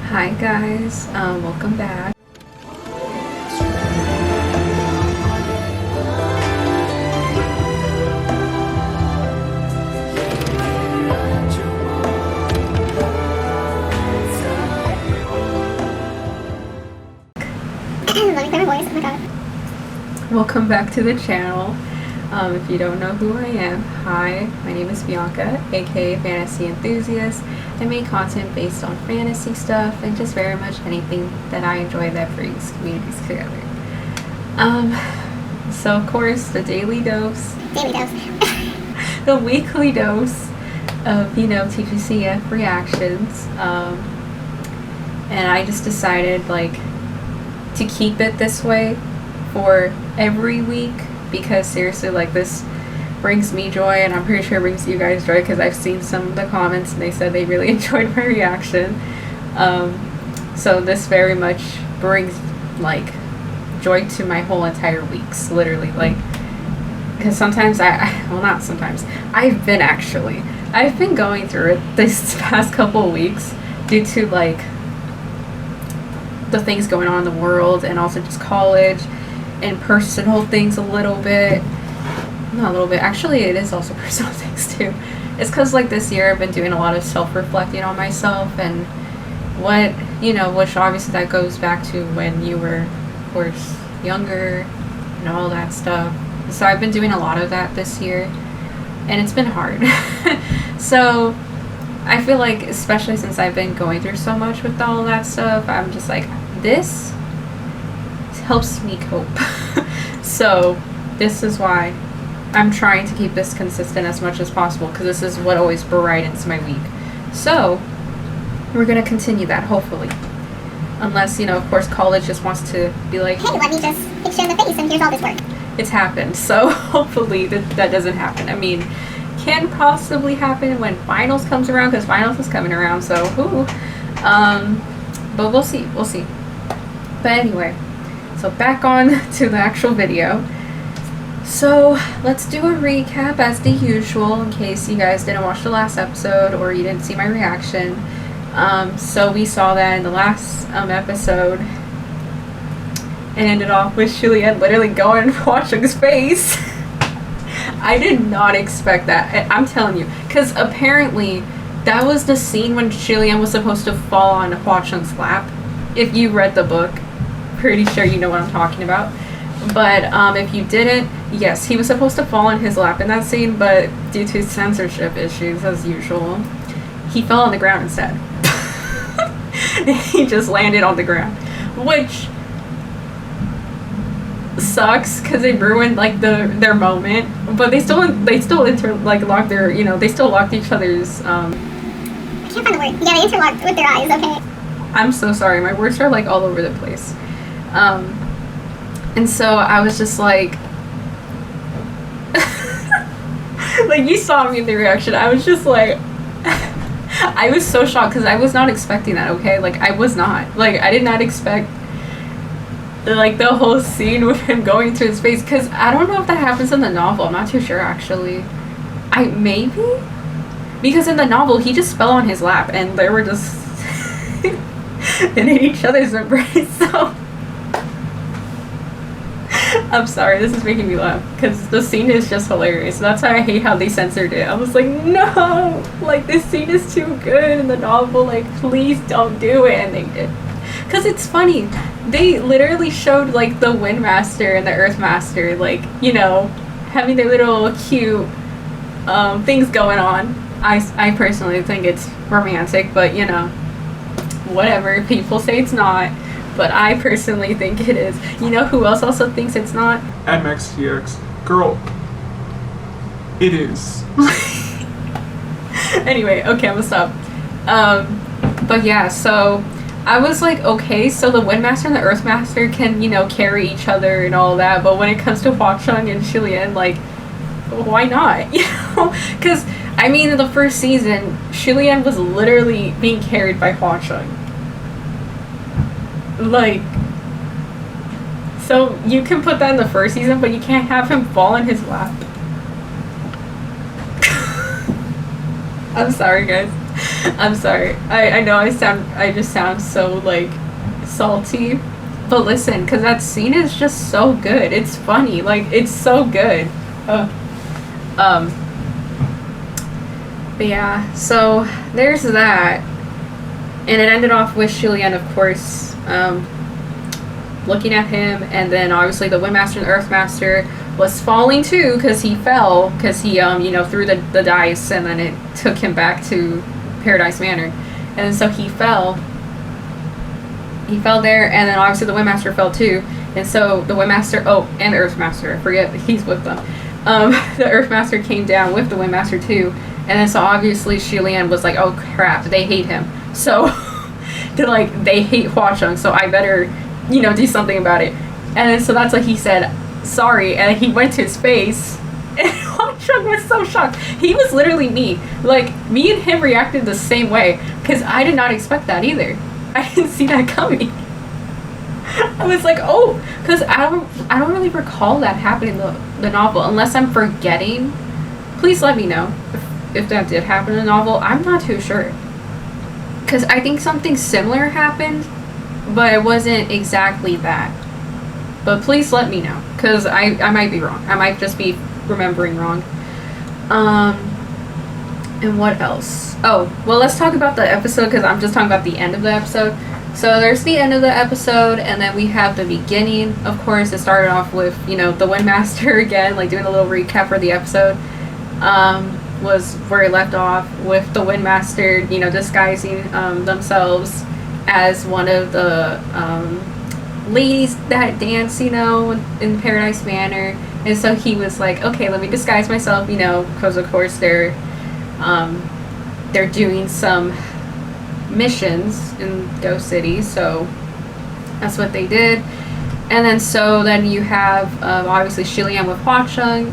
Hi guys, welcome back. Let me clear my voice. Oh my god. Welcome back to the channel. If you don't know who I am, hi, my name is Bianca, aka Fantasy Enthusiast. I make content based on fantasy stuff and just very much anything that I enjoy that brings communities together. So of course, the daily dose. The weekly dose of, tgcf reactions. And I just decided, to keep it this way for every week because seriously, this brings me joy, and I'm pretty sure it brings you guys joy because I've seen some of the comments and they said they really enjoyed my reaction. So this very much brings joy to my whole entire weeks, literally, because sometimes I've been going through it this past couple of weeks due to the things going on in the world and also just college and personal things a little bit. Not a little bit, actually it is also personal things too. It's because this year I've been doing a lot of self-reflecting on myself and which obviously that goes back to when you were, of course, younger and all that stuff. So I've been doing a lot of that this year and it's been hard. So I feel especially since I've been going through so much with all that stuff, I'm just this helps me cope. So this is why I'm trying to keep this consistent as much as possible, because this is what always brightens my week. So we're going to continue that, hopefully. Unless, of course, college just wants to be like, hey, let me just hit you in the face and here's all this work. It's happened. So hopefully that doesn't happen. I mean, can possibly happen when finals comes around, because finals is coming around, so but we'll see. But anyway, so back on to the actual video. So let's do a recap as the usual in case you guys didn't watch the last episode or you didn't see my reaction. So we saw that in the last episode and ended off with Lian literally going and washing his face. I did not expect that. I'm telling you, because apparently that was the scene when Lian was supposed to fall on Hua Cheng's lap. If you read the book, pretty sure you know what I'm talking about. But if you didn't, yes, he was supposed to fall on his lap in that scene, but due to censorship issues, as usual, he fell on the ground instead. He just landed on the ground, which sucks because it ruined their moment. But they still locked their they still locked each other's I can't find the word. Yeah, they interlocked with their eyes. Okay. I'm so sorry. My words are all over the place. And so I was just you saw me in the reaction. I was just I was so shocked because I was not expecting that. Okay, I was not. I did not expect the whole scene with him going to his face, because I don't know if that happens in the novel. I'm not too sure actually. Maybe because in the novel he just fell on his lap and they were just in each other's embrace. So I'm sorry, this is making me laugh because the scene is just hilarious. That's why I hate how they censored it. I was no, this scene is too good in the novel, please don't do it, and they did. Because it's funny, they literally showed the Wind Master and the Earth Master having their little cute things going on. I personally think it's romantic, but whatever, people say it's not. But I personally think it is. You know who else also thinks it's not? MXTX. Girl, it is. Anyway, okay, I'm gonna stop. But yeah, so I was okay, so the Wind Master and the Earth Master can, carry each other and all that, but when it comes to Hua Cheng and Lian, why not? Because, in the first season, Lian was literally being carried by Hua Cheng. So you can put that in the first season, but you can't have him fall in his lap. I'm sorry, guys. I'm sorry. I know I just sound so like salty. But listen, because that scene is just so good. It's funny. Like, it's so good. But yeah, so there's that. And it ended off with Lian, of course, looking at him. And then obviously the Windmaster and the Earthmaster was falling too because he fell. Because he, threw the dice and then it took him back to Paradise Manor. And so he fell. He fell there, and then obviously the Windmaster fell too. And so the Windmaster, and the Earthmaster, I forget, he's with them. The Earthmaster came down with the Windmaster too. And then so obviously Lian was like, oh crap, they hate him. So, they hate Hua Cheng, so I better, do something about it. And then so that's what he said, sorry, and he went to his face. And Hua Cheng was so shocked. He was literally me. Like, me and him reacted the same way, because I did not expect that either. I didn't see that coming. I was like, oh, because I don't really recall that happening in the novel, unless I'm forgetting. Please let me know if that did happen in the novel. I'm not too sure. Because I think something similar happened, but it wasn't exactly that. But please let me know, because I might be wrong. I might just be remembering wrong. And what else? Oh, well, let's talk about the episode, because I'm just talking about the end of the episode. So there's the end of the episode, and then we have the beginning. Of course, it started off with, the Windmaster again, like doing a little recap for the episode. Was where it left off with the Windmaster, disguising themselves as one of the ladies that dance, in Paradise Manor. And so he was like, okay, let me disguise myself, because of course they're doing some missions in Ghost City, so that's what they did. And then you have obviously Lian with Hua Cheng,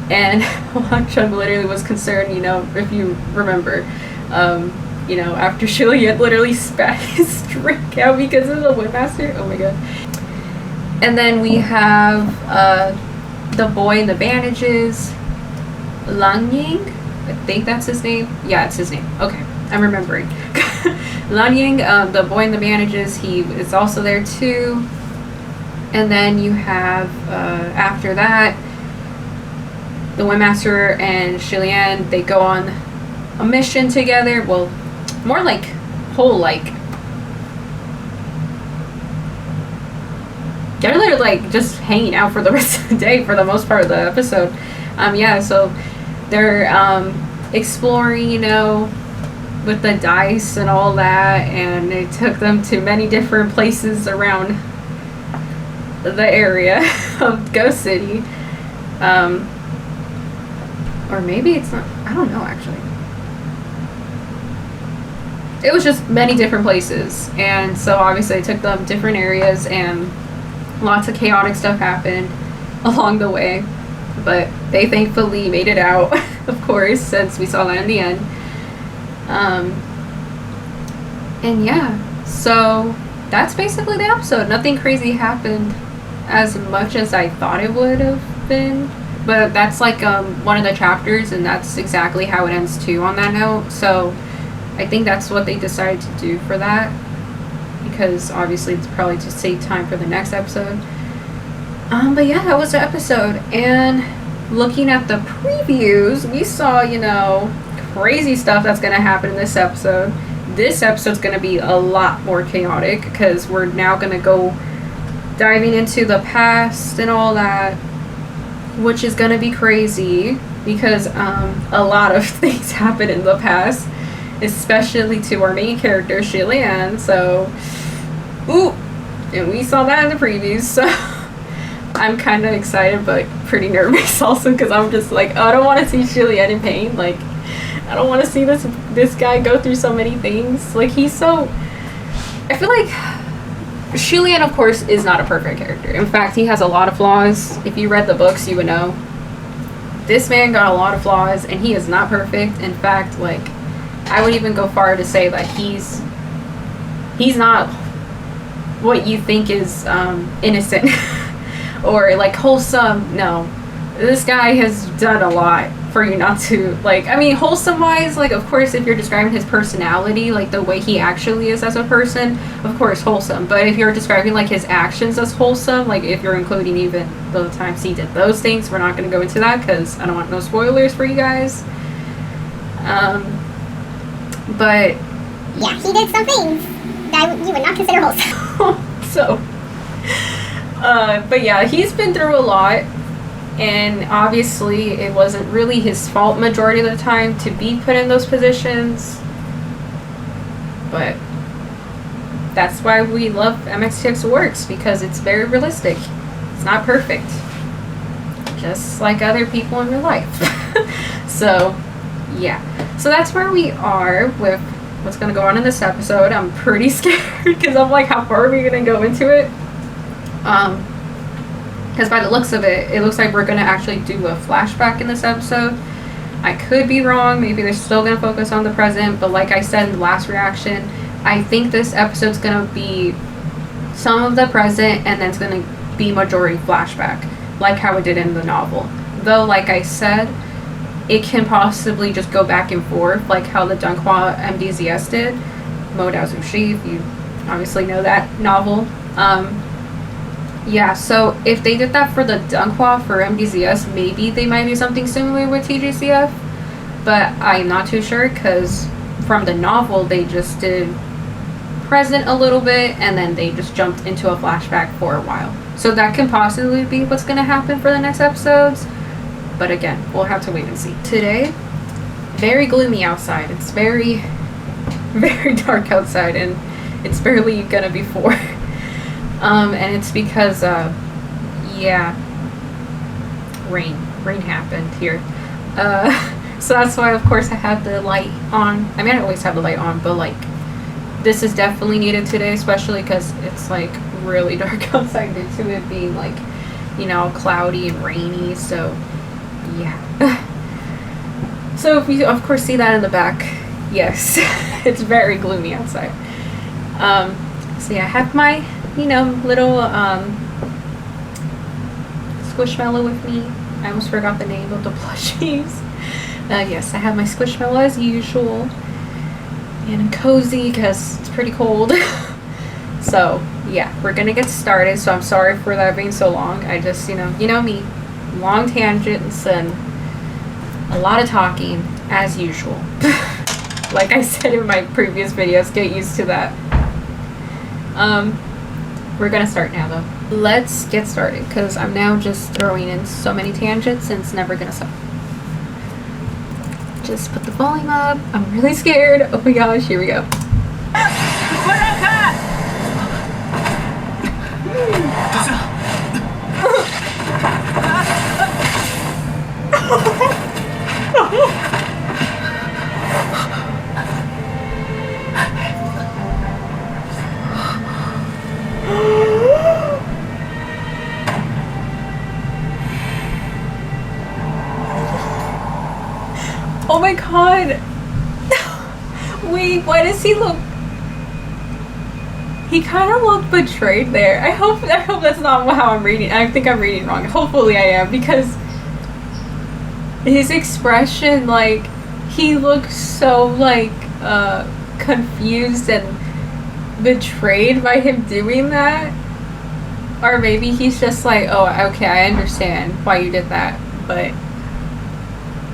and Hua Cheng literally was concerned, if you remember, after Lian literally spat his drink out because of the Windmaster. Oh my god. And then we have the boy in the bandages, Lian. I think that's his name. Yeah, it's his name. Okay, I'm remembering. Lian, the boy in the bandages, he is also there too. And then you have, after that, the Windmaster and Lian, they go on a mission together. Well, more like they're like just hanging out for the rest of the day for the most part of the episode. So they're exploring, with the dice and all that, and it took them to many different places around the area of Ghost City. Or maybe it's not, I don't know actually. It was just many different places, and so obviously it took them different areas, and lots of chaotic stuff happened along the way. But they thankfully made it out, of course, since we saw that in the end. And yeah, so that's basically the episode. Nothing crazy happened as much as I thought it would have been. But that's like one of the chapters, and that's exactly how it ends too on that note. So I think that's what they decided to do for that, because obviously it's probably to save time for the next episode. But yeah, that was the episode. And looking at the previews, we saw, crazy stuff that's going to happen in this episode. This episode's going to be a lot more chaotic, because we're now going to go diving into the past and all that, which is going to be crazy, because a lot of things happen in the past, especially to our main character, Lian. So, and we saw that in the previews, so I'm kind of excited, but pretty nervous also, because I'm just like, I don't want to see Lian in pain. Like, I don't want to see this guy go through so many things. Like, he's so... I feel like Lian, of course, is not a perfect character. In fact, he has a lot of flaws. If you read the books, you would know. This man got a lot of flaws, and he is not perfect. In fact, like, I would even go far to say that he's not what you think is innocent or like wholesome. No, this guy has done a lot, for you not to, like, I mean, wholesome wise, like, of course, if you're describing his personality, like the way he actually is as a person, of course, wholesome. But if you're describing like his actions as wholesome, like if you're including even the times he did those things, we're not going to go into that because I don't want no spoilers for you guys. But yeah, he did some things that you would not consider wholesome. so, but yeah, he's been through a lot. And obviously, it wasn't really his fault majority of the time to be put in those positions. But that's why we love MXTX Works, because it's very realistic. It's not perfect. Just like other people in real life. So, yeah. So that's where we are with what's going to go on in this episode. I'm pretty scared because I'm like, how far are we going to go into it? Because by the looks of it, it looks like we're going to actually do a flashback in this episode. I could be wrong. Maybe they're still going to focus on the present. But like I said in the last reaction, I think this episode's going to be some of the present and then it's going to be majority flashback, like how it did in the novel. Though, like I said, it can possibly just go back and forth, like how the donghua MDZS did. Mo Dao Zushi, if you obviously know that novel. Yeah, so if they did that for the donghua for MDZS, maybe they might do something similar with tgcf, but I'm not too sure because from the novel they just did present a little bit and then they just jumped into a flashback for a while. So that can possibly be what's going to happen for the next episodes, but again, we'll have to wait and see. Today, very gloomy outside. It's very, very dark outside and it's barely gonna be 4. And it's because, yeah, rain happened here. So that's why, of course, I have the light on. I mean, I always have the light on, but, like, this is definitely needed today, especially because it's, like, really dark outside due to it being, like, you know, cloudy and rainy, so, yeah. So if you, of course, see that in the back, yes, it's very gloomy outside. So, yeah, I have my, you know, little Squishmallow with me. I almost forgot the name of the plushies. Yes, I have my Squishmallow as usual. And I'm cozy because it's pretty cold. So, yeah, we're gonna get started. So I'm sorry for that being so long. I just, you know me, long tangents and a lot of talking, as usual. Like I said in my previous videos, get used to that. We're gonna start now though. Let's get started because I'm now just throwing in so many tangents and it's never gonna stop. Just put the volume up. I'm really scared. Oh my gosh, here we go. Oh my god! Wait, why does he look... He kind of looked betrayed there. I hope that's not how I'm reading. I think I'm reading wrong. Hopefully I am, because his expression, like, he looks so, like, confused and betrayed by him doing that. Or maybe he's just like, oh, okay, I understand why you did that, but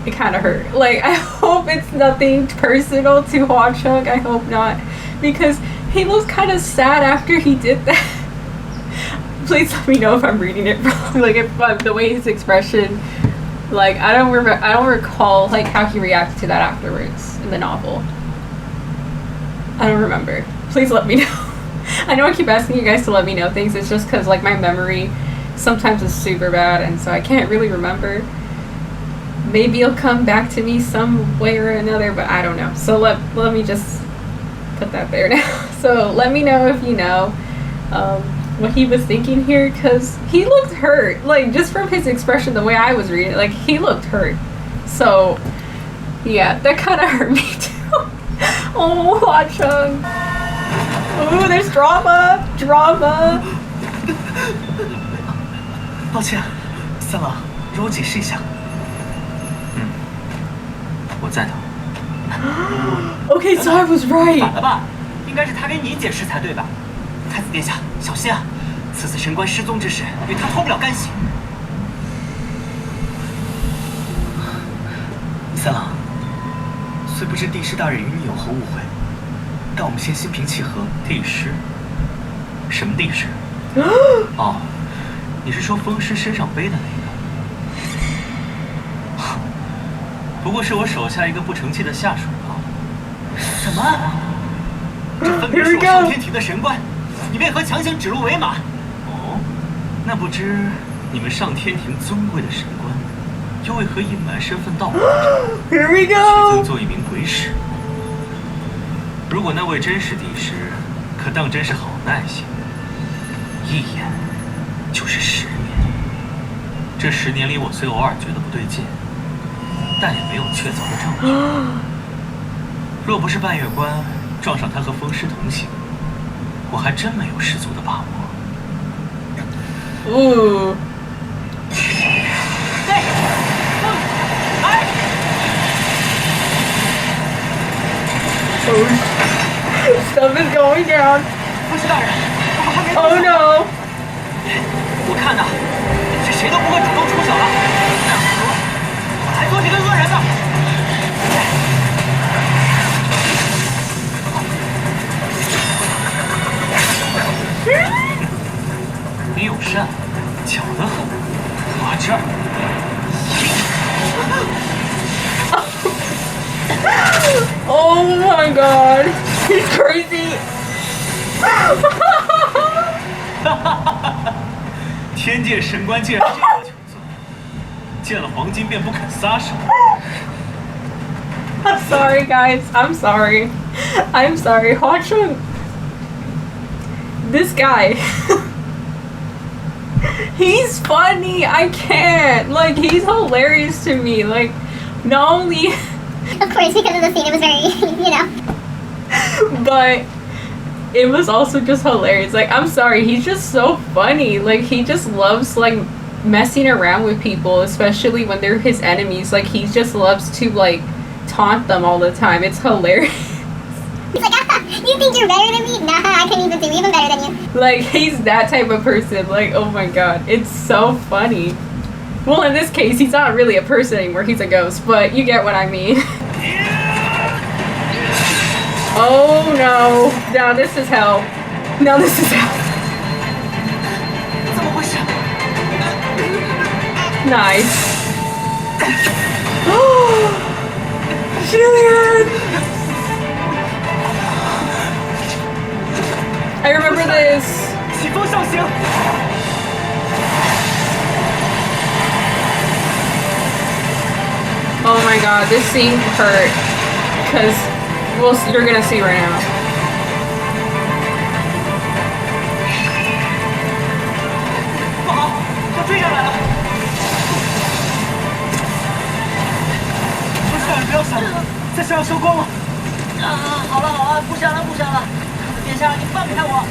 it kind of hurt. Like, I hope it's nothing personal to Hua Cheng. I hope not, because he looks kind of sad after he did that. Please let me know if I'm reading it wrong. Like, if the way his expression, like, I don't recall like how he reacted to that afterwards in the novel. I don't remember. Please let me know. I know I keep asking you guys to let me know things. It's just because, like, my memory sometimes is super bad, and so I can't really remember. Maybe it'll come back to me some way or another, but I don't know. So let me just put that there now. So let me know if you know what he was thinking here, because he looked hurt. Like, just from his expression, the way I was reading it, like, he looked hurt. So, yeah, that kind of hurt me too. Oh, Hua Cheng. Ooh, there's drama! Drama! 抱歉，三郎，容我解释一下。在的。Okay, so I was right. 反了吧？应该是他给你解释才对吧？太子殿下，小心啊！此次神官失踪之事，与他脱不了干系。三郎，虽不知帝师大人与你有何误会，但我们先心平气和。帝师？什么帝师？哦，你是说风师身上背的那个？不过是我手下一个不成器的下属吧。什么？这分别是我上天庭的神官，你为何强行指鹿为马？哦，那不知你们上天庭尊贵的神官，又为何隐瞒身份到我这儿， Here we 屈 go. 尊做一名鬼使？如果那位真是帝师，可当真是好耐性，一眼就是10年。这10年里，我虽偶尔觉得不对劲，但也没有确凿的证据。若不是半月关撞上他和风师同行，我还真没有十足的把握。Ooh. Stuff is going down. 风师大人，我们还没。 Oh no. 我看呐，是谁都不会主动出手了。我还做这个恶人呢。你友善，巧得很。我这儿。Oh my god. He's crazy. 天界神官竟然这么求作，见了黄金便不肯撒手。I'm sorry, guys. I'm sorry. I'm sorry. Watch him. This guy. He's funny. I can't. Like, he's hilarious to me. Like, not only. Of course, because of the scene, it was very, you know. But it was also just hilarious. Like, I'm sorry, he's just so funny. Like, he just loves, like, messing around with people, especially when they're his enemies. Like, he just loves to, like, taunt them all the time. It's hilarious. He's like, ah, you think you're better than me? Nah, I can even do even better than you. Like, he's that type of person. Like, oh my god, it's so funny. Well, in this case, he's not really a person anymore. He's a ghost, but you get what I mean. Oh no. Now this is hell. Now this is hell. 怎么回事？ Nice. Julian! I remember this. 起风上行。 Oh my god, this scene hurt. Because you're gonna see right now. 不好，他追上来了！不是大人不要闪，再这样收光了。好了好了，不闪了不闪了。殿下，你放开我！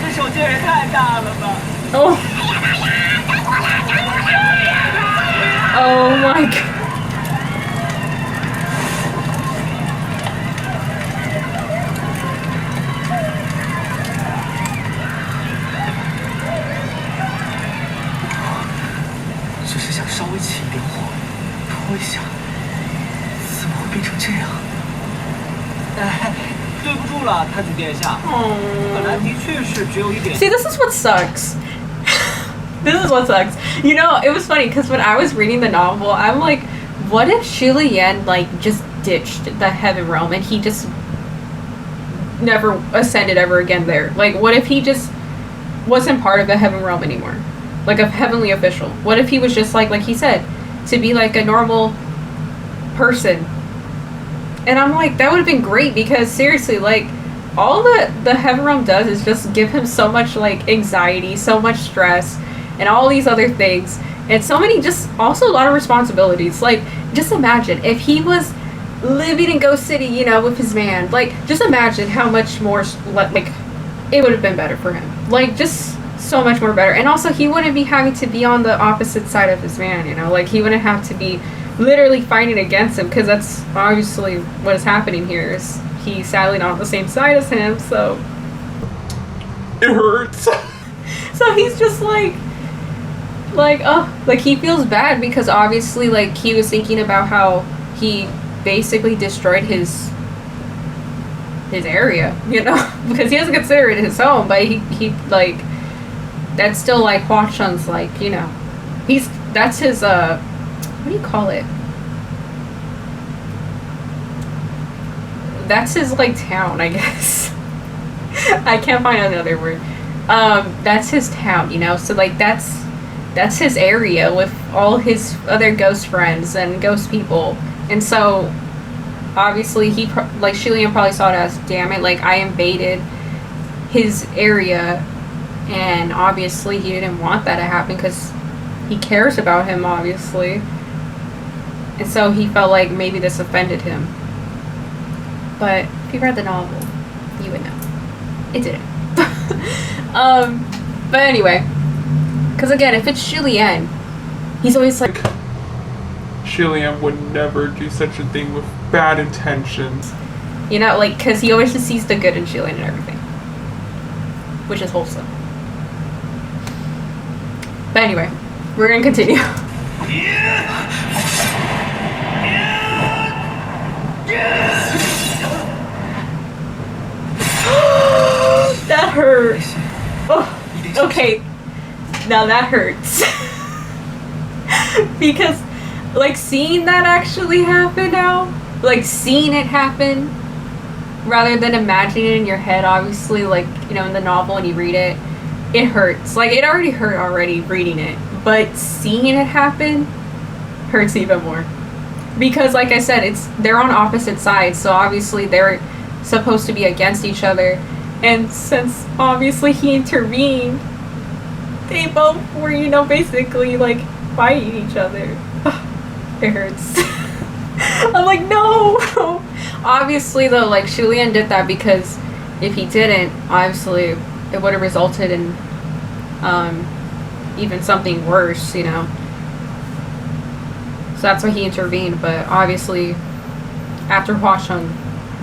这手劲也太大了吧！ Oh. Oh my god. See, this is what sucks. This is what sucks. You know, it was funny because when I was reading the novel, I'm like, what if Lian like just ditched the heaven realm and he just never ascended ever again there? Like, what if he just wasn't part of the heaven realm anymore? Like a heavenly official. What if he was just like he said, to be like a normal person? And I'm like, that would have been great because seriously, like, all the heaven realm does is just give him so much like anxiety, so much stress, and all these other things, and so many, just also a lot of responsibilities. Like, just imagine if he was living in Ghost City, you know, with his man. Like, just imagine how much more like it would have been better for him. Like, just so much more better. And also, he wouldn't be having to be on the opposite side of his man, you know, like he wouldn't have to be literally fighting against him, because that's obviously what is happening here. Is he's sadly not on the same side as him, so It hurts. so he's just like he feels bad because obviously like he was thinking about how he basically destroyed his area, you know, because he doesn't consider it his home, but he like that's still like Hua Cheng's, like, you know, that's his what do you call it? That's his like town, I guess. I can't find another word. That's his town, you know, so like that's his area with all his other ghost friends and ghost people. And so obviously he like Lian probably saw it as, damn it, like I invaded his area, and obviously he didn't want that to happen because he cares about him, obviously. And so he felt like maybe this offended him. But if you read the novel, you would know. It didn't. But anyway, because again, if it's Lian, he's always like, Lian would never do such a thing with bad intentions. you know, like, because he always just sees the good in Lian and everything, which is wholesome. But anyway, we're gonna continue. That hurt. Oh, okay. Now that hurts. Because, like, seeing that actually happen now, like, seeing it happen, rather than imagining it in your head, obviously, like, you know, in the novel and you read it, it hurts. Like, it already hurt already reading it, but seeing it happen hurts even more. Because, like I said, they're on opposite sides, so obviously they're supposed to be against each other. And since obviously he intervened, they both were, you know, basically like fighting each other. It hurts. I'm like, no. Obviously though, like Lian did that because if he didn't, obviously it would have resulted in even something worse, you know. So that's why he intervened. But obviously after Hua Cheng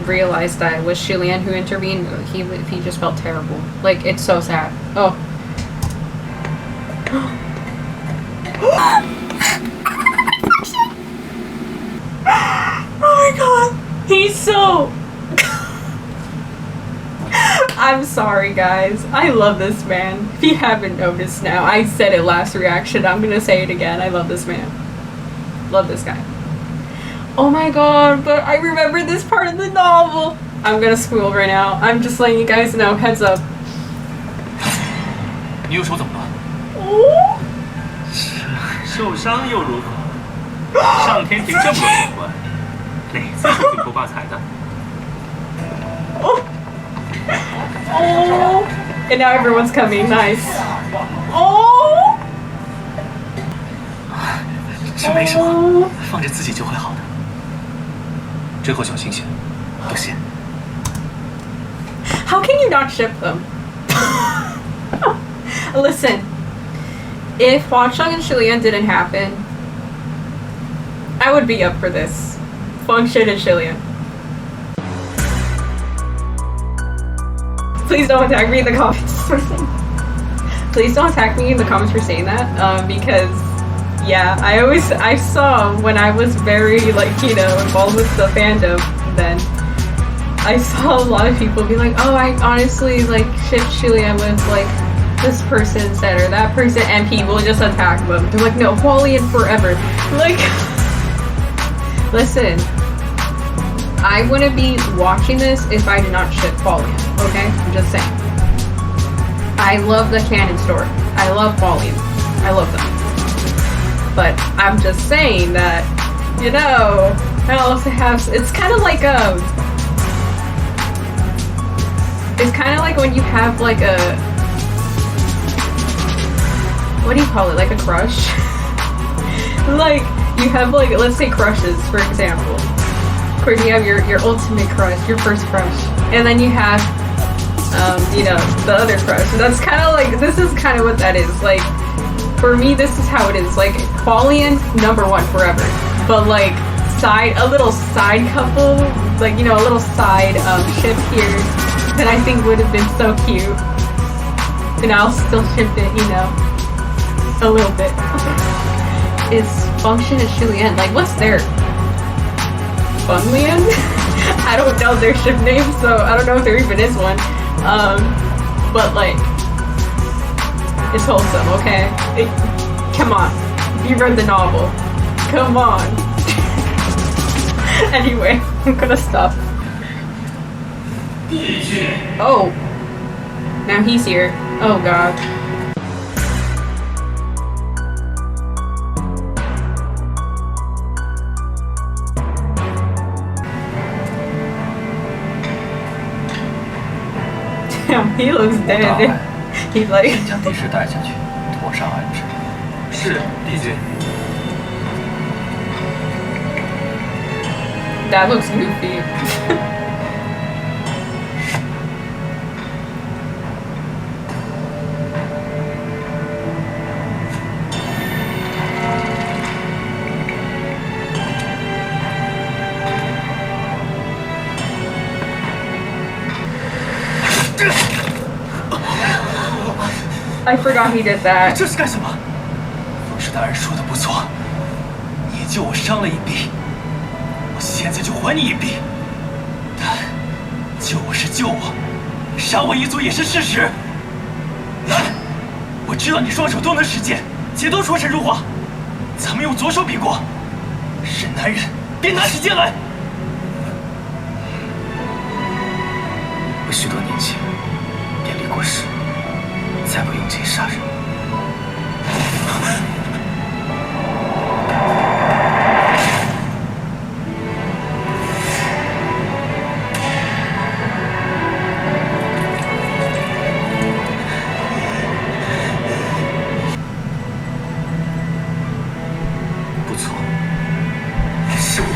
realized that it was Lian who intervened, he just felt terrible. Like, it's so sad. Oh. Oh my god. He's so... I'm sorry, guys. I love this man. If you haven't noticed now, I said it last reaction. I'm gonna say it again. I love this man. Love this guy. Oh my god, but I remember this part of the novel. I'm gonna squeal right now. I'm just letting you guys know. Heads up. 你右手怎么了？ Oh. 受伤又如何？上天庭这么多警官，哪次是金钩挂彩的？ Oh. Oh. And now everyone's coming. Nice. Oh. 这没什么，放着自己就会好的。之后小心些，多谢。 How can you not ship them? Listen, if Hua Cheng and Lian didn't happen, I would be up for this. Function and Lian. Please don't attack me in the comments for saying. Please don't attack me in the comments for saying that, because yeah, I saw when I was very, like, you know, involved with the fandom then, I saw a lot of people be like, oh, I honestly, like, shipped Lian with, like, this person instead or that person, and people just attack them. They're like, no, Lian forever. Like, listen, I wouldn't be watching this if I did not ship Lian, okay? I'm just saying. I love the canon story. I love Lian. I love them. But I'm just saying that, you know, I also have, it's kind of like when you have like a, what do you call it, like a crush? Like, you have like, let's say crushes, for example. Of course, you have your ultimate crush, your first crush. And then you have, you know, the other crush. And that's kind of like, this is kind of what that is. Like, for me, this is how it is. Like, Lian, #1 forever. but like a little side couple, like, you know, a little side ship here, that I think would have been so cute. And I'll still ship it, you know, a little bit. Is Function and Lian, like, what's their Lian? I don't know their ship name, so I don't know if there even is one. But like, it's wholesome, okay? Come on, you read the novel. Come on. Anyway, I'm gonna stop. Oh, now he's here. Oh god. Damn, he looks dead. He's like. 先将地师带下去，妥善安置。是，帝君。 That looks goofy. I forgot he did that. 这是干什么？风师大人说的不错，你救我伤了一臂，我现在就还你一臂。但救我是救我，杀我一族也是事实。我知道你双手都能实践，且都出神入化，咱们用左手比过。是男人，便拿起剑来。我许多年前便立过誓。 再不用剑杀人。不错，是我。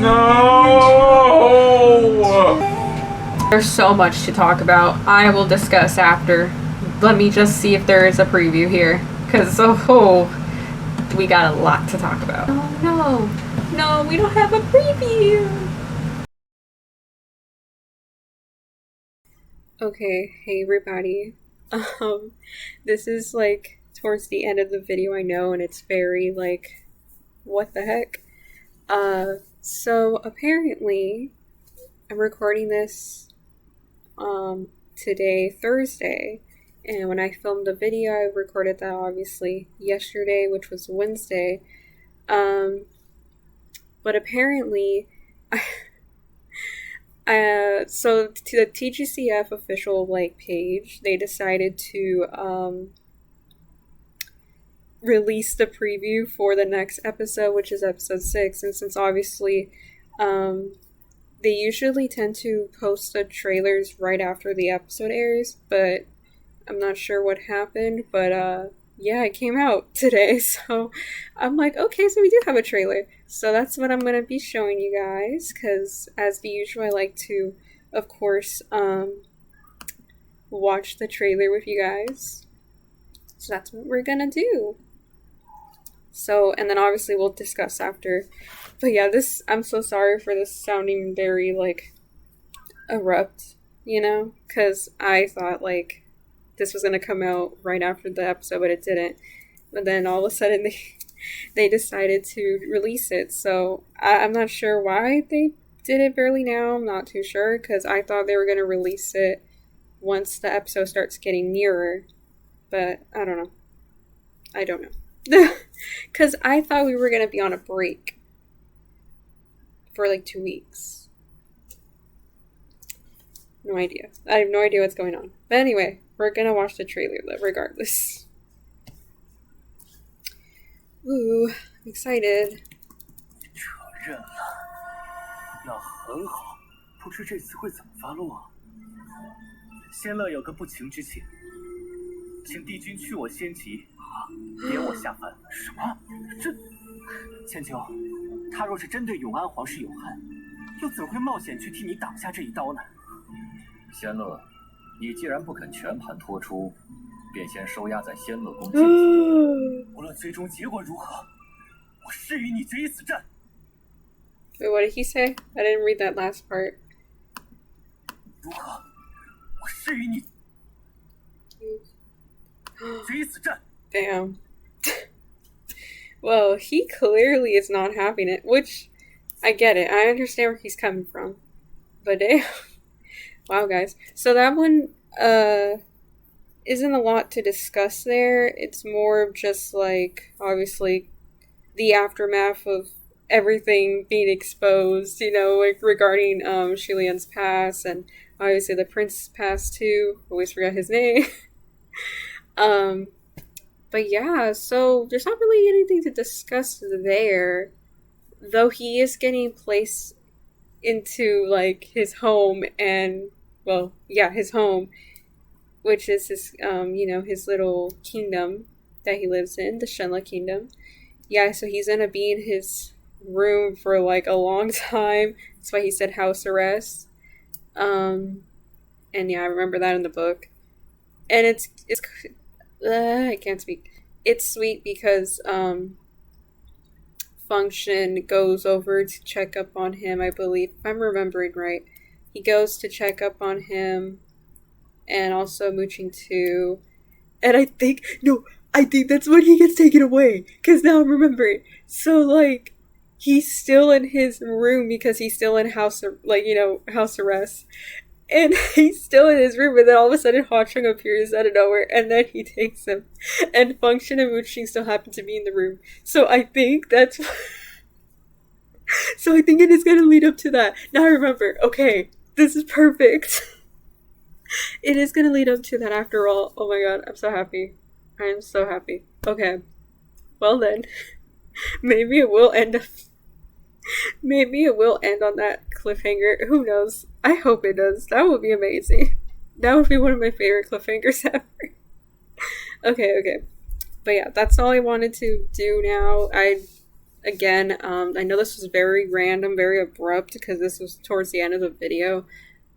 No! There's so much to talk about. I will discuss after. Let me just see if there is a preview here. Because, we got a lot to talk about. Oh no. No, we don't have a preview. Okay, hey everybody. This is like towards the end of the video, I know, and it's very like, what the heck? So apparently I'm recording this today, Thursday, and when I filmed the video, I recorded that obviously yesterday, which was Wednesday. But apparently, so to the tgcf official like page, they decided to release the preview for the next episode, which is episode 6, and since obviously they usually tend to post the trailers right after the episode airs, but I'm not sure what happened, but yeah, it came out today, so I'm like, okay, so we do have a trailer, so that's what I'm going to be showing you guys, because as the usual, I like to, of course, watch the trailer with you guys, so that's what we're gonna do. So, and then obviously we'll discuss after. But yeah, I'm so sorry for this sounding very, like, abrupt, you know? Because I thought, like, this was going to come out right after the episode, but it didn't. But then all of a sudden they decided to release it. So, I'm not sure why they did it barely now. I'm not too sure, because I thought they were going to release it once the episode starts getting nearer. But, I don't know. I don't know. Because I thought we were going to be on a break for like 2 weeks. No idea. I have no idea what's going on. But anyway, we're going to watch the trailer regardless. Ooh, I'm excited. 承认了，那很好。不知这次会怎么发落？仙乐有个不情之请，请帝君去我仙籍。 别我下凡！什么？这千秋，他若是真对永安皇室有恨，又怎会冒险去替你挡下这一刀呢？仙乐，你既然不肯全盘托出，便先收押在仙乐宫进行。无论最终结果如何，我誓与你决一死战。 Wait, what did he say? I didn't read that last part. 如何？我誓与你决一死战。 Damn. Well, he clearly is not having it, which I get it. I understand where he's coming from. But damn. Wow, guys. So that one isn't a lot to discuss there. It's more of just like, obviously, the aftermath of everything being exposed, you know, like regarding Lian's past, and obviously the prince's past too. Always forget his name. But yeah, so there's not really anything to discuss there, though he is getting placed into like his home, and well, yeah, his home, which is his you know, his little kingdom that he lives in, the Shenla kingdom. Yeah, so he's gonna be in his room for like a long time. That's why he said house arrest. And yeah, I remember that in the book. And it's I can't speak. It's sweet because Function goes over to check up on him, I believe, if I'm remembering right. He goes to check up on him, and also Mooching too. And I think that's when he gets taken away, because now I'm remembering. So like, he's still in his room because he's still in house arrest. And he's still in his room, and then all of a sudden Hacheng appears out of nowhere, and then he takes him. And Function and Mooching still happen to be in the room. So I think that's... So I think it is going to lead up to that. Now I remember. Okay, this is perfect. It is going to lead up to that after all. Oh my god, I'm so happy. I am so happy. Okay. Well then. Maybe it will end up... Maybe it will end on that cliffhanger. Who knows? I hope it does. That would be amazing. That would be one of my favorite cliffhangers ever. Okay. But yeah, that's all I wanted to do now. I know this was very random, very abrupt, because this was towards the end of the video.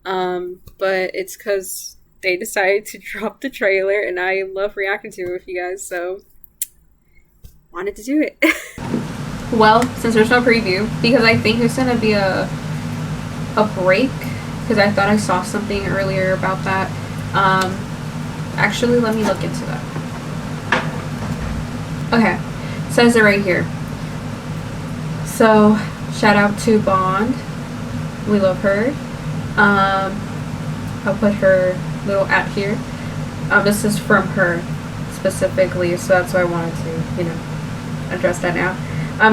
But it's because they decided to drop the trailer, and I love reacting to it with you guys, so wanted to do it. Well, since there's no preview, because I think there's gonna be a break, because I thought I saw something earlier about that. Actually, let me look into that. Okay, says it right here. So, shout out to Bond. We love her. I'll put her little at here. This is from her specifically, so that's why I wanted to, you know, address that now.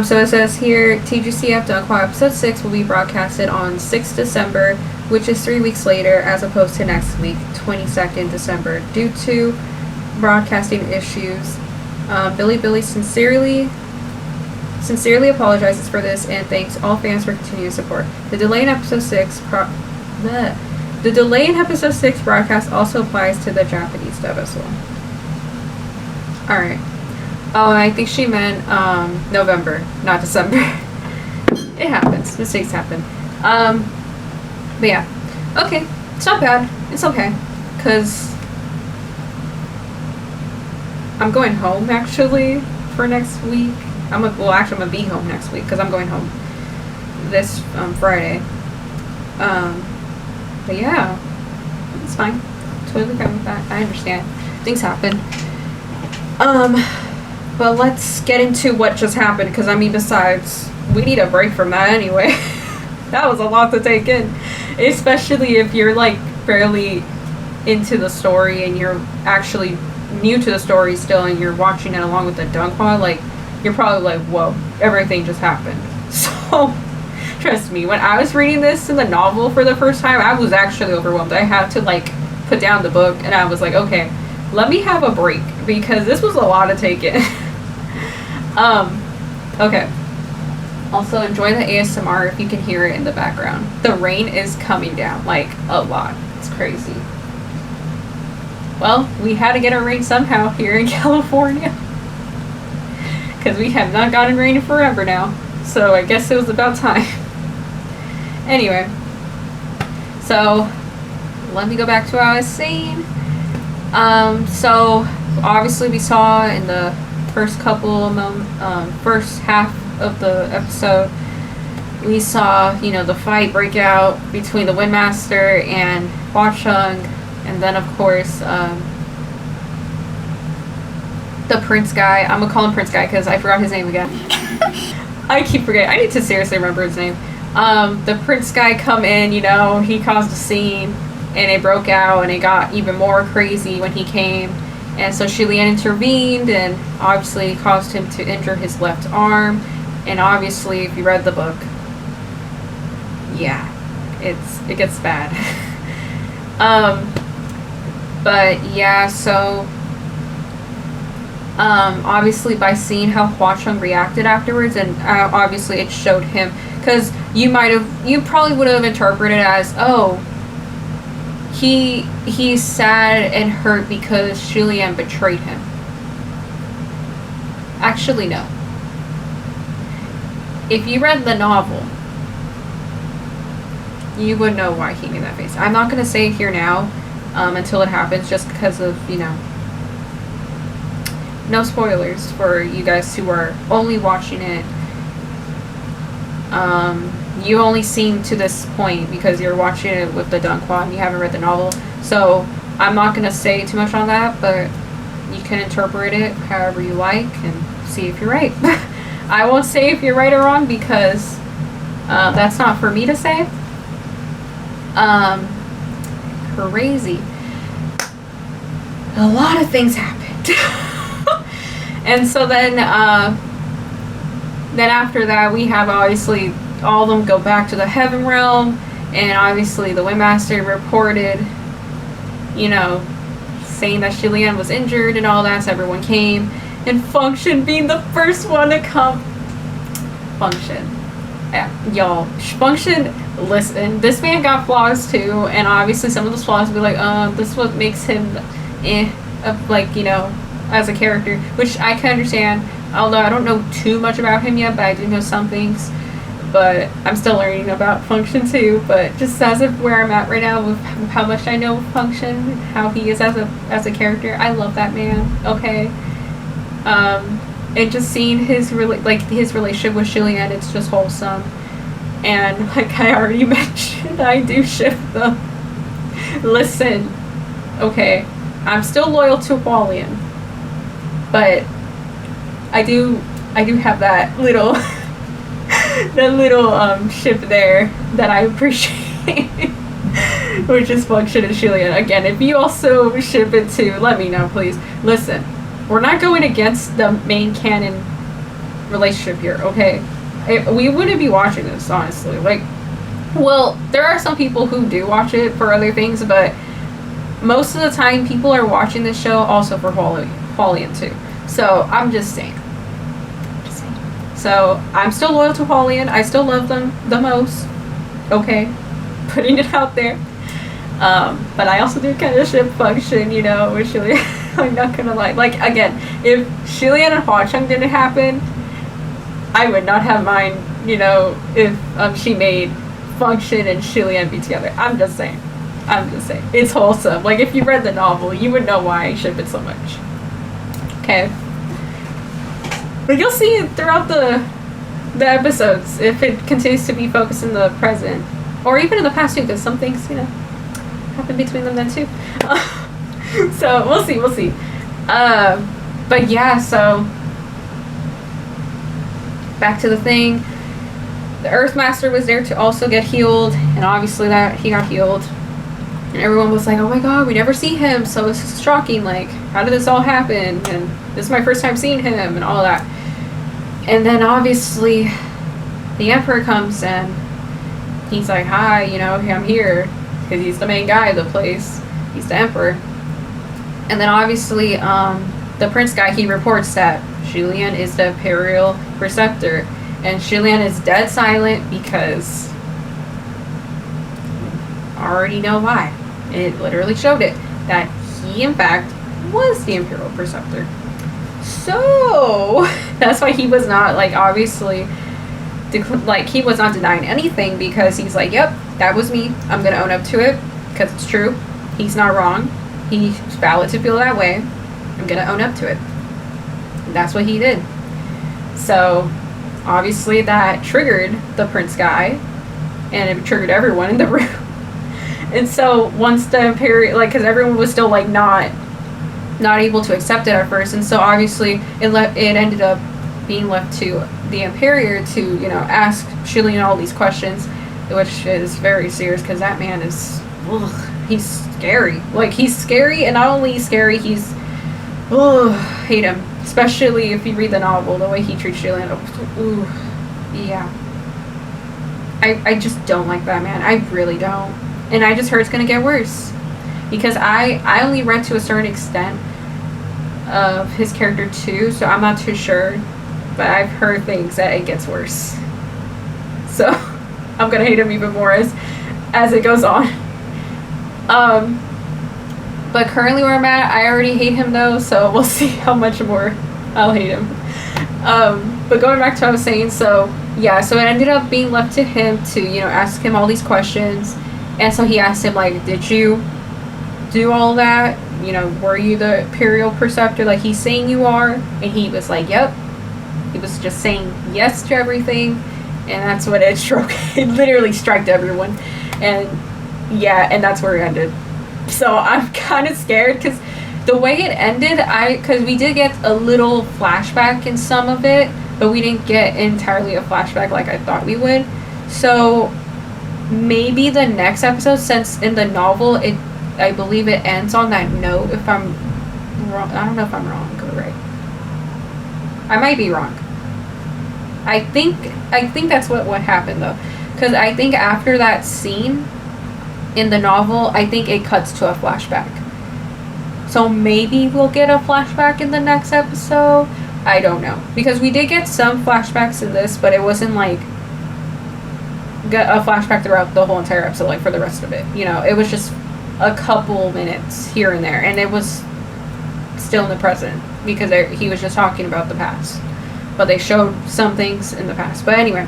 So it says here, tgcf donghua episode 6 will be broadcasted on 6th December, which is 3 weeks later, as opposed to next week, 22nd December, due to broadcasting issues. Billy sincerely apologizes for this and thanks all fans for continued support. The delay in episode 6 broadcast also applies to the Japanese dub as well. Alright. Oh, I think she meant November, not December. It happens. Mistakes happen. But yeah. Okay. It's not bad. It's okay. Because I'm going home, actually, for next week. I'm gonna be home next week, because I'm going home this Friday. But yeah. It's fine. Totally fine with that. I understand. Things happen. But let's get into what just happened, because I mean, besides, we need a break from that anyway. That was a lot to take in, especially if you're like fairly into the story and you're actually new to the story still, and you're watching it along with the donghua. Like, you're probably like, whoa, everything just happened. So trust me, when I was reading this in the novel for the first time, I was actually overwhelmed. I had to like put down the book, and I was like, okay, let me have a break, because this was a lot to take in. Okay. Also, enjoy the ASMR if you can hear it in the background. The rain is coming down, like, a lot. It's crazy. Well, we had to get our rain somehow here in California. Because we have not gotten rain in forever now. So I guess it was about time. Anyway. So, let me go back to what I was saying. So obviously we saw in the first first half of the episode, we saw, you know, the fight break out between the Windmaster and Hua Cheng, and then of course the Prince guy. I'm gonna call him Prince guy because I forgot his name again. I keep forgetting. I need to seriously remember his name. The Prince guy come in, you know, he caused a scene, and it broke out, and it got even more crazy when he came. And so Lian intervened, and obviously caused him to injure his left arm. And obviously, if you read the book, yeah, it gets bad. But yeah, so obviously by seeing how Hua Cheng reacted afterwards, and obviously it showed him, because you probably would have interpreted it as, oh, he's sad and hurt because Lian betrayed him. Actually, no. If you read the novel, you would know why he made that face. I'm not going to say it here now until it happens, just because of, you know, no spoilers for you guys who are only watching it. You only seen to this point because you're watching it with the donghua and you haven't read the novel. So I'm not going to say too much on that, but you can interpret it however you like and see if you're right. I won't say if you're right or wrong because that's not for me to say. Crazy. A lot of things happened. And so then after that, we have obviously all of them go back to the Heaven Realm, and obviously the Windmaster reported, you know, saying that Lian was injured and all that, so everyone came, and Function being the first one to come. Function. Yeah, y'all, Function, listen, this man got flaws too, and obviously some of those flaws will be like, this is what makes him, like, you know, as a character, which I can understand, although I don't know too much about him yet, but I do know some things, but I'm still learning about Function too. But just as of where I'm at right now with how much I know of Function, how he is as a character, I love that man. Okay, and just seeing his relationship with Lian, it's just wholesome. And like I already mentioned, I do ship them. Listen, okay, I'm still loyal to Lian, but I do have that little ship there that I appreciate, which is Function and Lian. Again, if you also ship it too, let me know, please. Listen, we're not going against the main canon relationship here, okay? We wouldn't be watching this, honestly. Like, well, there are some people who do watch it for other things, but most of the time people are watching this show also for Lian too. So I'm just saying. So I'm still loyal to Lian. I still love them the most. Okay, putting it out there. But I also do kind of ship Function, you know, with Lian. I'm not gonna lie. Like, again, if Lian and Hua Cheng didn't happen, I would not have mind, you know, if she made Function and Lian be together. I'm just saying. It's wholesome. Like, if you read the novel, you would know why I ship it so much. Okay. But you'll see it throughout the episodes if it continues to be focused in the present. Or even in the past too, because some things, you know, happen between them then too. So we'll see. But yeah, so back to the thing. The Earthmaster was there to also get healed, and obviously that he got healed. And everyone was like, oh my god, we never see him, so this is shocking, like, how did this all happen? And this is my first time seeing him, and all that. And then obviously the Emperor comes and he's like, hi, you know, I'm here, because he's the main guy of the place. He's the Emperor. And then obviously the Prince guy, he reports that Lian is the Imperial Preceptor, and Lian is dead silent because I already know why. It literally showed it, that he in fact was the Imperial Preceptor. So that's why he was not, like, obviously, like, he was not denying anything, because he's like, yep, that was me, I'm gonna own up to it because it's true, he's not wrong, he's valid to feel that way, I'm gonna own up to it. And that's what he did. So obviously that triggered the prince guy, and it triggered everyone in the room. And so once the Imperial, like, because everyone was still like not able to accept it at first, and so obviously it ended up being left to the Imperial to, you know, ask Lian all these questions, which is very serious because that man is, he's scary. Like, he's scary, and not only scary, he's, hate him. Especially if you read the novel, the way he treats Lian. Ooh, yeah. I just don't like that man. I really don't. And I just heard it's gonna get worse. Because I only read to a certain extent of his character too, so I'm not too sure. But I've heard things that it gets worse. So I'm gonna hate him even more as it goes on. But currently where I'm at, I already hate him though, so we'll see how much more I'll hate him. But going back to what I was saying, so yeah, so it ended up being left to him to, you know, ask him all these questions. And so he asked him, like, did you do all that? You know, were you the Imperial Preceptor like he's saying you are? And he was like, yep. He was just saying yes to everything. And that's what it struck. It literally struck everyone. And yeah, and that's where it ended. So I'm kind of scared because the way it ended, because we did get a little flashback in some of it, but we didn't get entirely a flashback like I thought we would. So maybe the next episode, since in the novel I believe it ends on that note. If I'm wrong, I don't know if I'm wrong or right. I might be wrong. I think that's what happened though, because I think after that scene in the novel, I think it cuts to a flashback. So maybe we'll get a flashback in the next episode. I don't know, because we did get some flashbacks in this, but it wasn't like a flashback throughout the whole entire episode, like for the rest of it. You know, it was just a couple minutes here and there, and it was still in the present because he was just talking about the past, but they showed some things in the past. But anyway,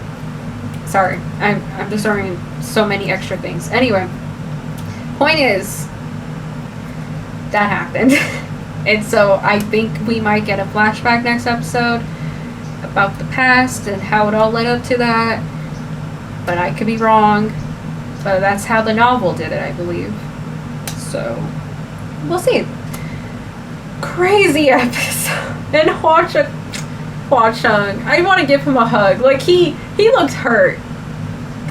sorry, I'm just throwing so many extra things. Anyway, point is that happened. And so I think we might get a flashback next episode about the past and how it all led up to that. But I could be wrong. But that's how the novel did it, I believe. So we'll see. Crazy episode. And Hua Cheng, I want to give him a hug. Like, he looked hurt.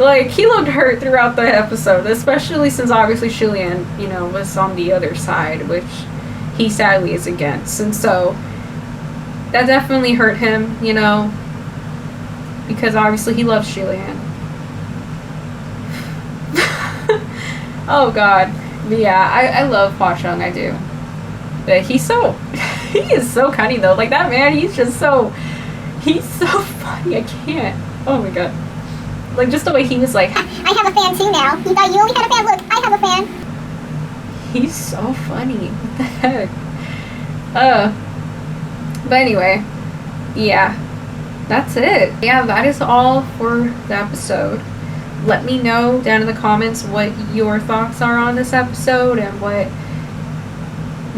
Like, he looked hurt throughout the episode, especially since obviously Lian, you know, was on the other side, which he sadly is against. And so that definitely hurt him, you know, because obviously he loves Lian. Oh god. But yeah, I love Hua Cheng, I do. But he is so cunning though. Like, that man, he's so funny. I can't. Oh my god. Like, just the way he was like, I have a fan too now. You thought you only had a fan? Look, I have a fan. he's so funny. What the heck? But anyway, yeah, that's it. Yeah, that is all for the episode. Let me know down in the comments what your thoughts are on this episode and what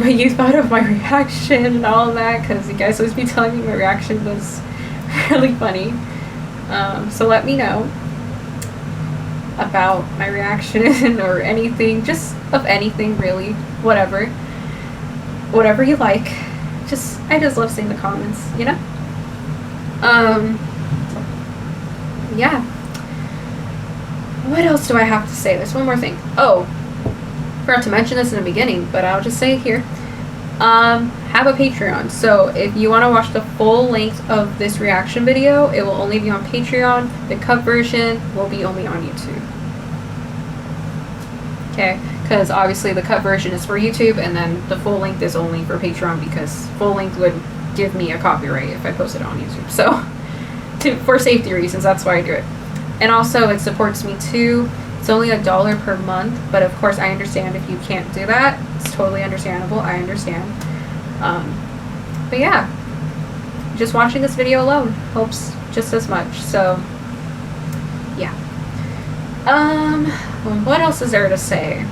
you thought of my reaction and all of that, because you guys always be telling me my reaction was really funny. So let me know about my reaction or anything, just of anything really, whatever you like. I just love seeing the comments, you know? Yeah. What else do I have to say? There's one more thing. Oh, forgot to mention this in the beginning, but I'll just say it here. Have a Patreon. So if you want to watch the full length of this reaction video, it will only be on Patreon. The cut version will be only on YouTube. Okay, because obviously the cut version is for YouTube, and then the full length is only for Patreon, because full length would give me a copyright if I post it on YouTube. So for safety reasons, that's why I do it. And also it supports me too. It's only $1 per month, but of course I understand if you can't do that. It's totally understandable. I understand. But yeah, just watching this video alone helps just as much. So yeah. What else is there to say?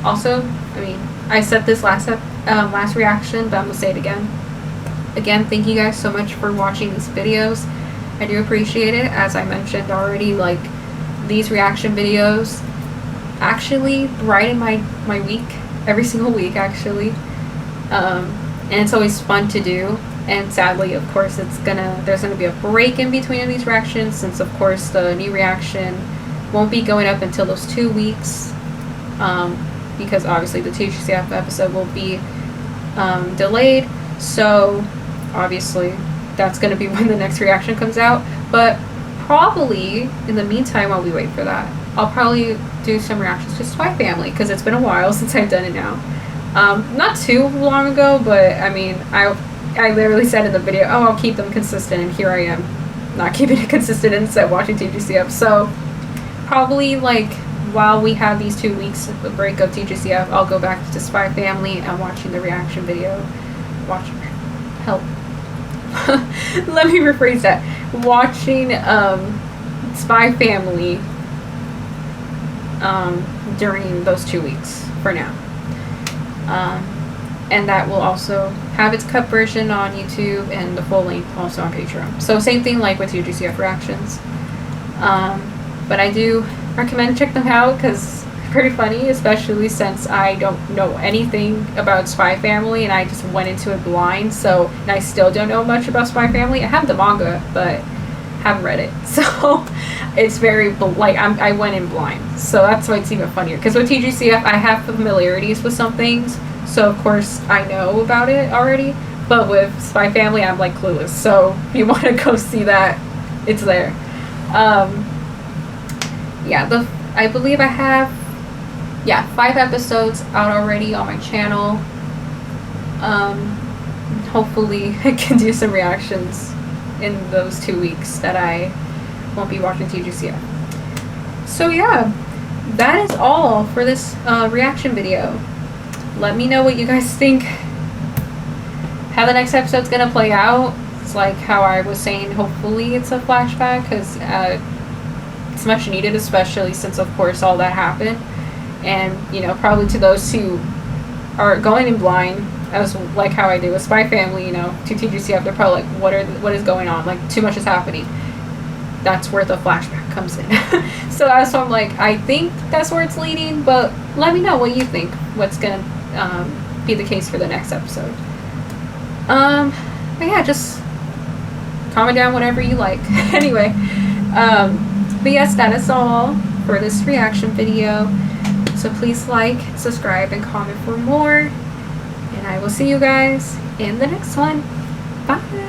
Also, I mean, I said this last last reaction, but I'm gonna say it again. Again, thank you guys so much for watching these videos. I do appreciate it. As I mentioned already, like, these reaction videos actually brighten my week, every single week actually. And it's always fun to do. And sadly, of course, there's gonna be a break in between of these reactions, since of course the new reaction won't be going up until those 2 weeks, because obviously the tgcf episode will be delayed. So obviously that's going to be when the next reaction comes out. But probably in the meantime, while we wait for that, I'll probably do some reactions to Spy Family, because it's been a while since I've done it now. Not too long ago, but I mean, I literally said in the video, oh, I'll keep them consistent, and here I am not keeping it consistent and instead watching tgcf. So probably, like, while we have these 2 weeks of the break of tgcf, I'll go back to Spy Family and watching the reaction video. Help. Let me rephrase that. Watching Spy Family during those 2 weeks for now. And that will also have its cut version on YouTube and the full length also on Patreon. So same thing like with tgcf reactions. But I do recommend check them out, because it's pretty funny, especially since I don't know anything about Spy Family and I just went into it blind. So, and I still don't know much about Spy Family. I have the manga, but haven't read it. So it's very, like, I went in blind. So that's why it's even funnier. Because with tgcf, I have familiarities with some things. So of course I know about it already. But with Spy Family, I'm like clueless. So if you want to go see that, it's there. Yeah, I believe I have 5 episodes out already on my channel. Hopefully I can do some reactions in those 2 weeks that I won't be watching tgcf. So yeah, that is all for this reaction video. Let me know what you guys think, how the next episode's gonna play out. It's like how I was saying, hopefully it's a flashback, because it's much needed, especially since of course all that happened. And you know, probably to those who are going in blind, as like how I do with Spy Family, you know, to tgcf, they're probably like, what is going on, like too much is happening. That's where the flashback comes in. So that's why I'm like, I think that's where it's leading, but let me know what you think, what's gonna be the case for the next episode. But yeah, just comment down whatever you like. Anyway, but yes, that is all for this reaction video. So please like, subscribe, and comment for more. And I will see you guys in the next one. Bye!